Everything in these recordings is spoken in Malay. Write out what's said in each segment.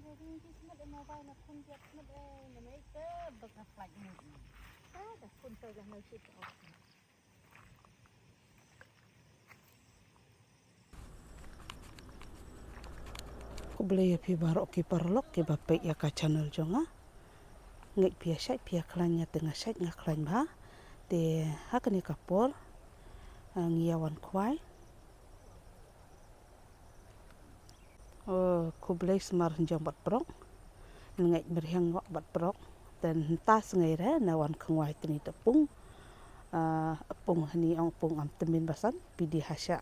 Ko beli pi barok ki parlok ki bape ya ka channel jonga ngek pia sai pia klanya tengah sai ngaklan ba te hakani kapor ngiawan kwai ko beli smar jong bat prok ngek berhang ngok bat prok dan tas ngaira nawan khwai teni tepung pung hani ong pung am temin basan pidi hasya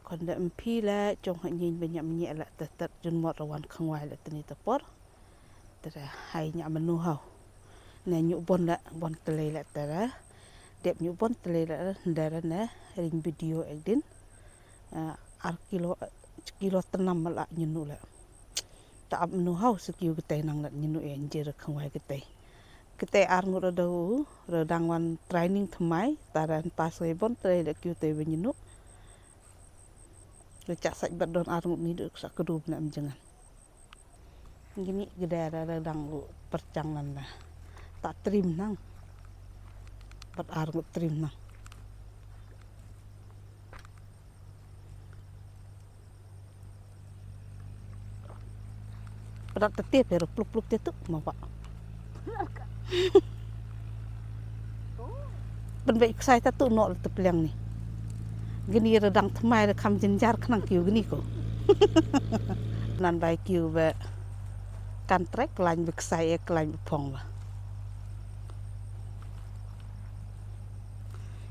konda empi la jong nyin banyak minyak la tetat jun mot rawan khwai la teni tepor tera hai nya menu hau na nyu bon la bon tele la tera dep nyu bon tele la ndara na ring video edin ar kilo tenam la nyunu la ta ab menu hau sekiu ketai nang la nyunu enjer khwai ketai ar ngur do redang wan training thmai taran pas bon tele la kiu te nyunu lecak sak badon ar ngur ni duk sak kedub na mjengan gini gedara redang lu percangan lah tak trim nang bat ar ngut trim nang pedat tetep ya pluk-pluk tetuk mau pak ben baik sai ta tu no te peliang ni gini redang thmai re kham jenjar khnang kiu gini ko nan bai kiu be kan trek lain be sai e lain phong ba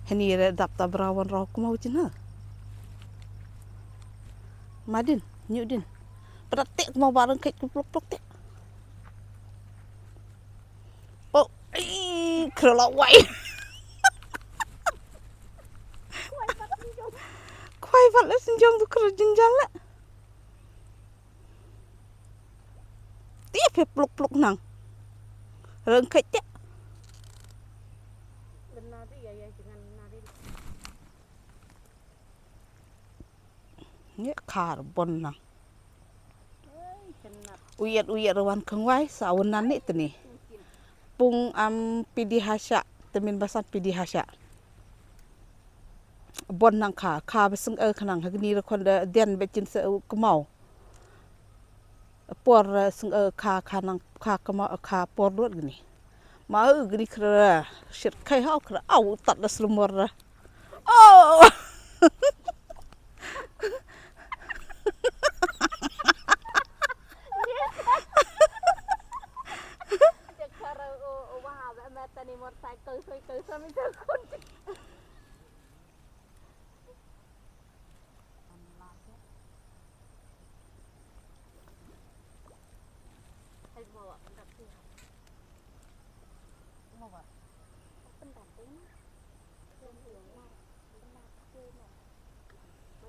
heni re dap ta brawan ro ko mau china madin nyudin pedat tek mau bareng kek pluk-pluk tek oh krola wai kwai vat la senjong tu kro jenjal la tiap pluk-pluk nang rengket tek benar ya jangan nari ni karbon nang uyat rawan khwai saunan ni teni pung am pidi hasya temin basan pidi hasya bon nang kha beseng khanang hagni ra khon den becin se kemau por seng kha nang kha kemau kha por dot gni mau gni kra shit khai hau kra au tat da slumor oh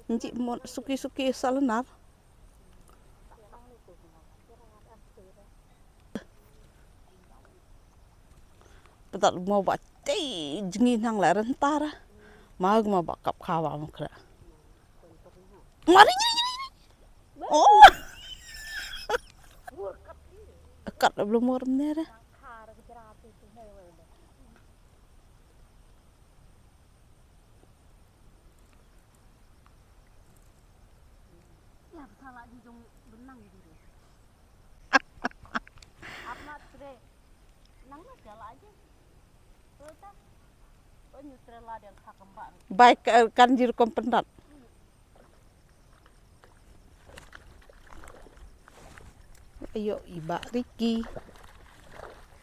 Encik mon suki-suki salenar petat mau ba tei jengi nang la rentara mag ma ba kap khawa makra mari oh kat belum moram nera salah di jong benang gitu. Apa tre? Nang mah jala aja. Terus nyutrela dan sakembak. Baik kan jir kompendat. Ayo iba Riki.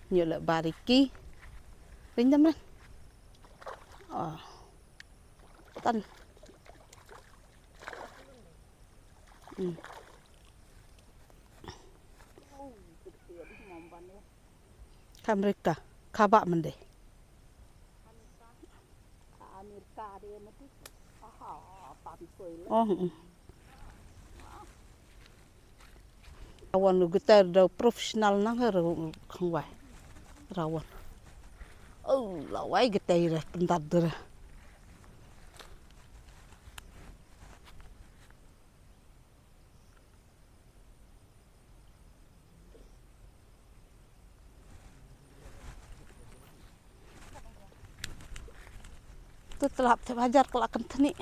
Nyolak bariki. Rinjam lah. Oh. Tan. Amerika, kabak mende. Amerika dia mesti. Oh. Rawan kita dah profesional nang khwai. Rawan. Oh, lawai kita ira pentat dera. Tu telah belajar kelak kenteni.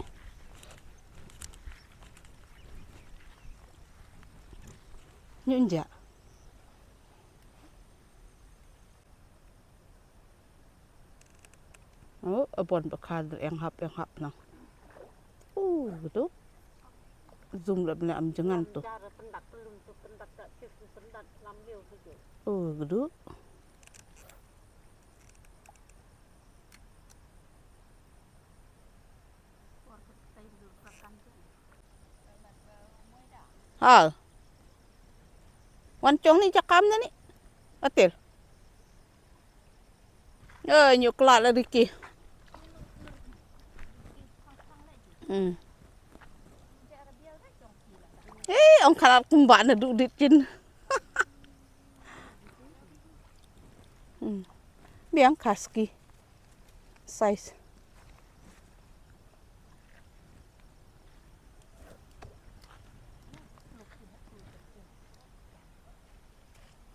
Nyunja. Oh, abon bekal yang hap nang. Gitu. Zoom lah benda am jangan tu. Gitu. Hal. Wancong ni cakam na ni. Atil. Nyuk kelak lah Ricky. Ông khá cùng bạn là đủ đít chín. Biang kaski. Size.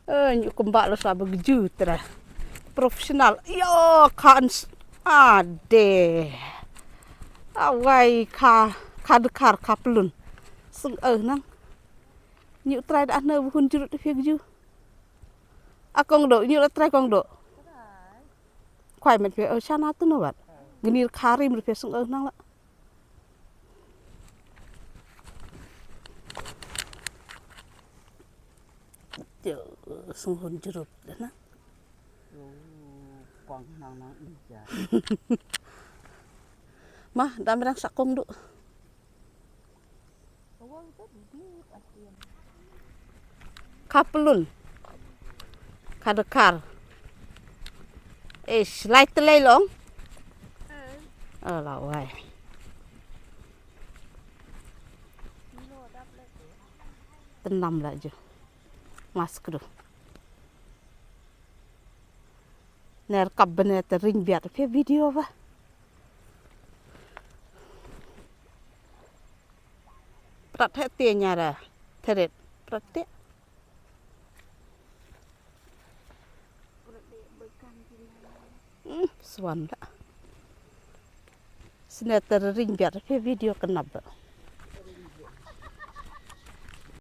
Nyuk kembak lo sabar geju terah. Profesional. Yo kan ade. Awai ka dekar ka pelun. Sung nang. Nyuk try dah na buhun jurut dia geju. Akong do nyuk try kong do. Kwai met pe chana tu no wat. Genir kari mer pe sung nang la. Yo sung hun jurut dah na. Quang nang ija. Mah, dami rang sakong do. Kapelun. Kadekar. Light telai long. Lawai. Tenam lah je. Mask do. Ner kabene ring biar pe video ba. Prat hati nyara. Teret. Prat te. Swan lah. Sine ring biar pe video kenapa.